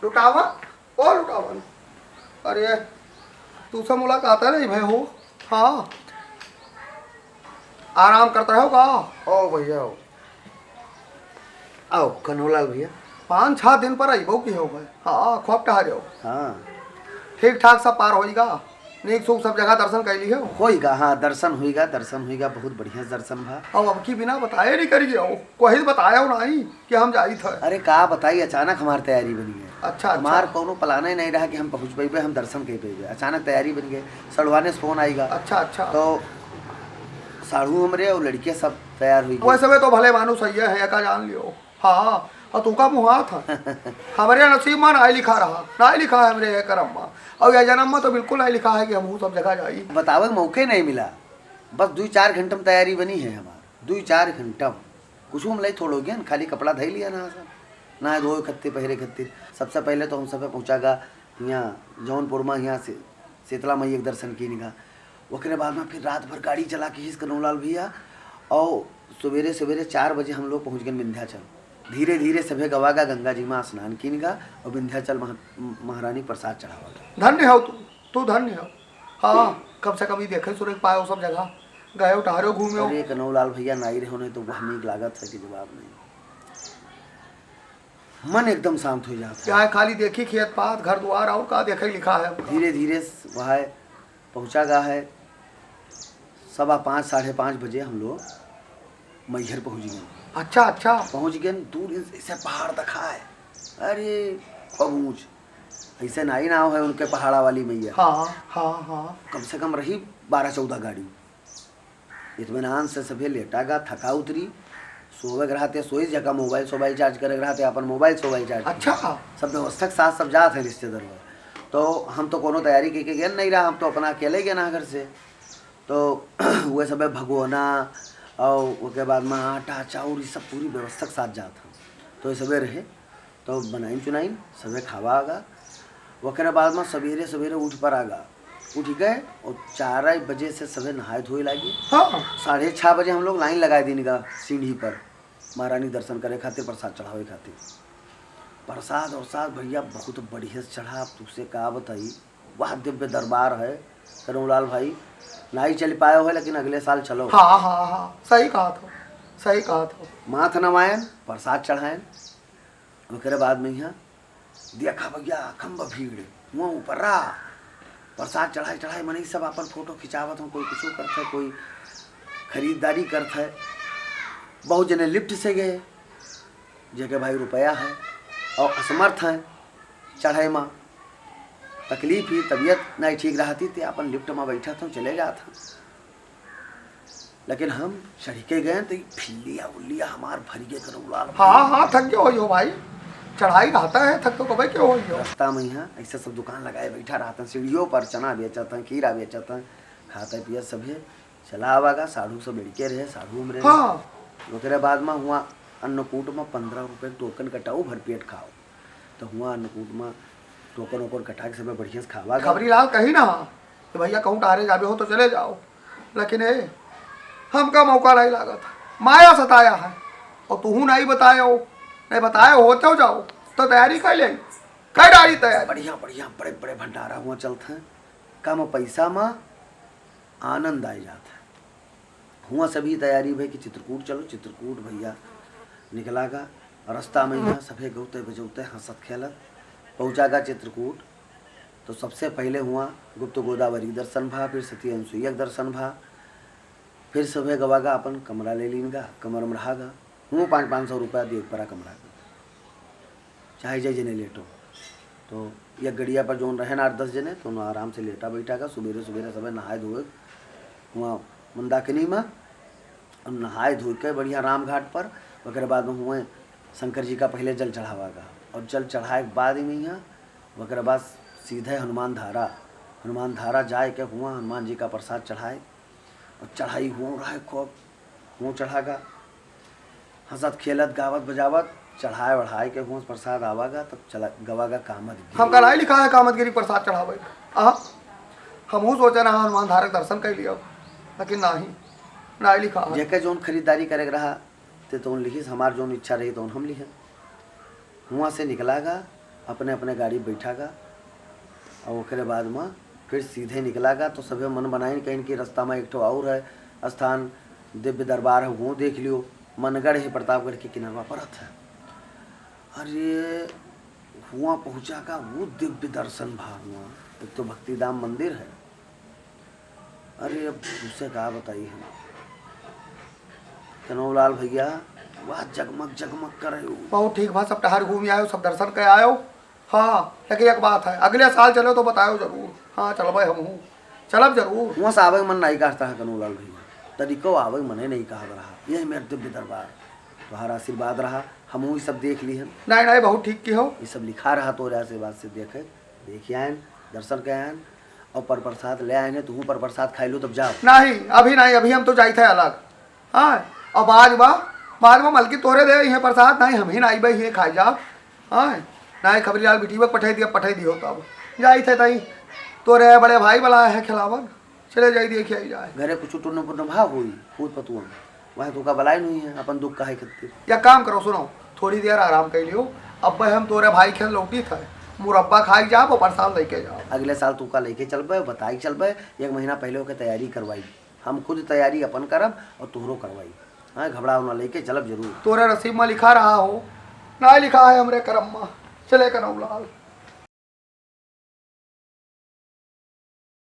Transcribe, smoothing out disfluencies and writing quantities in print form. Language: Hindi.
लुटावा ओ लुटावन। अरे तुझसे मुलाकात है नहीं भाई हो। हाँ आराम करता हो का। ओ भैया आओ आओ कन्हौलाल भैया। 5-6 दिन पर आई की हो गए। हाँ खूब टहरे हो। हाँ ठीक ठाक सब पार होगा। नीक सुख सब जगह दर्शन कर लिए हो। होइगा, हाँ दर्शन होइगा बहुत बढ़िया दर्शन भा। अब की बिना बताए नहीं करिए हो। कोई बताया हो नहीं कि हम जाई थे। अरे का बताई, अचानक हमारी तैयारी बनी है। अच्छा हमार अच्छा कोनो प्लान ही नहीं रहा कि हम पहुँच पेबे, हम दर्शन कर पेबे। अचानक तैयारी बन गए, सड़वाने से फोन आएगा। अच्छा अच्छा। तो साढ़ू हमरे और लड़कियाँ सब तैयार हुई वैसे में तो भले मानुस सही है का जान लियो। हाँ और तू का मुहा था। हमारे नसीब में नहीं लिखा रहा, नहीं लिखा है मेरे करम में। और यह जन्म में तो बिल्कुल नहीं लिखा है कि हम सब जगह जाई। बतावे के मौके नहीं मिला। बस 2-4 घंटे में तैयारी बनी है हमार। 2-4 घंटा कुछ हम लाई थोड़ो गया, खाली कपड़ा धै लिया ना सब नहा धोए खत्ते पहरे खत्तिर। सबसे पहले तो हम सब पहुँचागा यहाँ जौनपुर में, यहाँ से शीतला मैया के दर्शन की निगाह। उसके बाद में फिर रात भर गाड़ी चला के हिस कन्हौलाल भैया। और सवेरे सवेरे 4 बजे हम लोग पहुँच गए विंध्याचल। धीरे धीरे सभे गवागा गंगा जी में स्नान की निगाह और विंध्याचल महारानी प्रसाद चढ़ावा। धन्य हो तू धन्य हो। हाँ कम से कम ही देखे सुने पाए सब जगह गए टहरे घूमे। अरे कन्हौलाल भैया नाई रहे होने तो वह नीक लागत है कि जवाब नहीं। मन एकदम शांत हो जाता क्या है खाली देखी खेत पात घर द्वार आओ का देखे लिखा है। धीरे धीरे वह पहुँचा गा है। 5:15 साढ़े 5 बजे हम लोग मैहर पहुँच गए। अच्छा अच्छा पहुँच गए, दूर ऐसे पहाड़ दिखा है। अरे खूब ऊँच, ऐसे नाई नाव है उनके पहाड़ा वाली मैया। हाँ हाँ हाँ कम से कम रही 12-14 गाड़ी। इत्मीनान से सभी लेटा गा, थका उतरी। सोवे रहते सोई जगह मोबाइल चार्ज करे रहते अपन मोबाइल चार्ज। अच्छा सब व्यवस्था के साथ सब जात है रिश्तेदार में। तो हम तो कोनो तैयारी के गए नहीं रहा, हम तो अपना अकेले गए ना घर से। तो वह सब भगोना और उसके बाद में आटा चाउर ये सब पूरी व्यवस्था के साथ जात हम। तो ये सबे रहे तो बनाइन चुनाइन सबे खावा आगा। वह बाद में सवेरे सवेरे उठ पर आगा, उठ गए और 4 बजे से सभी नहाए धोए लगी। हाँ 6:30 बजे हम लोग लाइन लगाए दी निगाह सीढ़ी पर महारानी दर्शन करे खातिर, प्रसाद चढ़ावे खातिर। प्रसाद और साथ भैया बहुत बढ़िया से चढ़ा। तुझसे का बताई, वह दिव्य दरबार है कन्हौलाल भाई। नहीं चल पाए हो लेकिन अगले साल चलो। हाँ हाँ हाँ सही कहा था, सही कहा था। माथ नवायन प्रसाद चढ़ाएन। उसके बाद में यहाँ देखा भैया खम्ब भीड़ वहाँ ऊपर रहा। प्रसाद चढ़ाए मनी सब अपन फोटो खिंचावत हूँ, कोई कुछ करता है, कोई खरीदारी करता है। बहुत जने लिफ्ट से गए जगह भाई रुपया है और असमर्थ हैं चढ़े में, तकलीफ ही तबीयत नहीं ठीक रहती थी, अपन लिफ्ट में बैठा था चले जाता। लेकिन हम चढ़ के गए तो फिल्लिया उल्लिया हमार भर गए कन्हौलाल। हाँ हाँ थक गए हो भाई, चढ़ाई रहता है थक तो कभी क्यों हो। रास्ता में यहाँ ऐसे सब दुकान लगाए बैठा रहता, सीढ़ियों पर चना बेचता है, खीरा बेचता है, खाता पिया सभी चला आवागा। साढ़ू सब लड़के रहे, साढ़ू में रहे। हाँ उसके बाद में हुआ अन्नकूट में 15 रुपये टोकन कटाओ, भर पेट खाओ। तो हुआ अन्नकूट में टोकन वोकन कटा के सब बढ़िया से खावा। खबरी लाल कही ना कि भैया कहूँ टारे जाबे हो तो चले जाओ, लेकिन हमका मौका नहीं लगा था, माया सताया है। और तू नहीं बताया हो, नहीं बताया होते हो जाओ तो तैयारी कर ले, कर डाली तैयारी। बढ़िया बढ़िया बड़े बड़े भंडारा हुआ चलते हैं, कम पैसा में आनंद आ जाता है। हुआ सभी तैयारी भाई कि चित्रकूट चलो। चित्रकूट भैया निकला गा, रास्ता में यहाँ सभी गौते बजौते हंसत खेलत पहुँचा गा चित्रकूट। तो सबसे पहले हुआ गुप्त गोदावरी दर्शन भा, फिर सती अनसुईया दर्शन भा, फिर सभी गवागा अपन कमरा ले लीनगा, कमर में रहा गा। हूँ 500-500 रुपया दिए पड़ा कमरा का, चाहे जाए जने लेटो। तो यह गड़िया पर जो रहे ना 8-10 जने तो ना आराम से लेटा बैठा गा। सवेरे सवेरे सब नहाए धोए वहाँ मंदाकिनी में और नहाए धो के बढ़िया राम घाट पर। उसके बाद में हुए शंकर जी का पहले जल चढ़ावागा और जल चढ़ाए के बाद में यहाँ उसके बाद सीधे हनुमान धारा जाए के हुआ हनुमान जी का प्रसाद चढ़ाए और चढ़ाई हुआ रहा खूब हुआ चढ़ागा, हंसत खेलत गावत बजावत चढ़ाए बढ़ाए के हुआ प्रसाद आवागा। तब चला गवागा कामदगिरी। हम कल लिखा है कामदगिरी प्रसाद चढ़ावे। हम सोचे ना हनुमान धारक दर्शन कर लिया, लेकिन नहीं लिखा है। जेके जोन खरीदारी करे रहा ते तो लिखिस, हमार जोन इच्छा रही तो हम लिखे। हुआ से निकलागा अपने अपने गाड़ी बैठागा और ओकरे बाद में फिर सीधे निकलागा। तो सभी मन बनाए कहीं कि रास्ता में एक ठो और है स्थान, दिव्य दरबार है, वो देख लियो। मनगढ़ है प्रतापगढ़ के किनारा पड़त है। अरे हुआ पहुँचा का वो दिव्य दर्शन भा हुआ। एक तो भक्तिधाम मंदिर है। अरे अब उसे क्या बताइए हम। कनौलाल भैया वह जगमग जगमग कर रहे हो। बहुत ठीक बा, सब टहर घूम आयो, सब दर्शन कर आयो। हाँ लेकिन एक बात है, अगले साल चलो तो बताओ जरूर। हाँ चलबे हम हूँ, चलब जरूर। वहाँ से आवे मन नहीं कहता है कनौलाल भैया, तरीको आवे मने नहीं कहा रहा। यह मेरे दिव्य दरबार, तुम्हारा आशीर्वाद रहा, हम ही सब देख ली हम। नहीं नहीं बहुत ठीक की हो। ये सब लिखा रहा तो आशीर्वाद से देखे देखिए आयन दर्शन के आयन और पर प्रसाद ले आए हैं। तू पर प्रसाद खाई लो तब जाओ। नहीं अभी नहीं, अभी हम तो जाई थे अलग। हाँ और बाद में मलकी तोरे दे ये प्रसाद, नहीं हम ही नहीं भाई ये खाई जाओ। हाँ नहीं खबरीलाल बिटी वक्त पठाई दियो तब जाई थे तई तोरे बड़े भाई बुलाए हैं खिलावन, चले जाई देखिए आई जाए। घरे कुछ टुन्न पुन्न भाव हुई पूत पतुआ वह तो का बलाई नहीं है अपन दुख का है खातिर। या काम करो, सुनो थोड़ी देर आराम कर लियो। अब हम तोरे भाई खेल लौटी थे, मुरब्बा खाई जाओ और प्रसाद लेके जाओ। अगले साल तू का लेके चलबे, बताई चलबे। एक महीना पहले होकर तैयारी करवाई, हम खुद तैयारी अपन करब और तोहरो करवाई। हाँ घबराओ ना, लेके चलब जरूर। तोरे नसीब में लिखा रहा हो, ना लिखा है हमरे करम में। चले कनौलाल।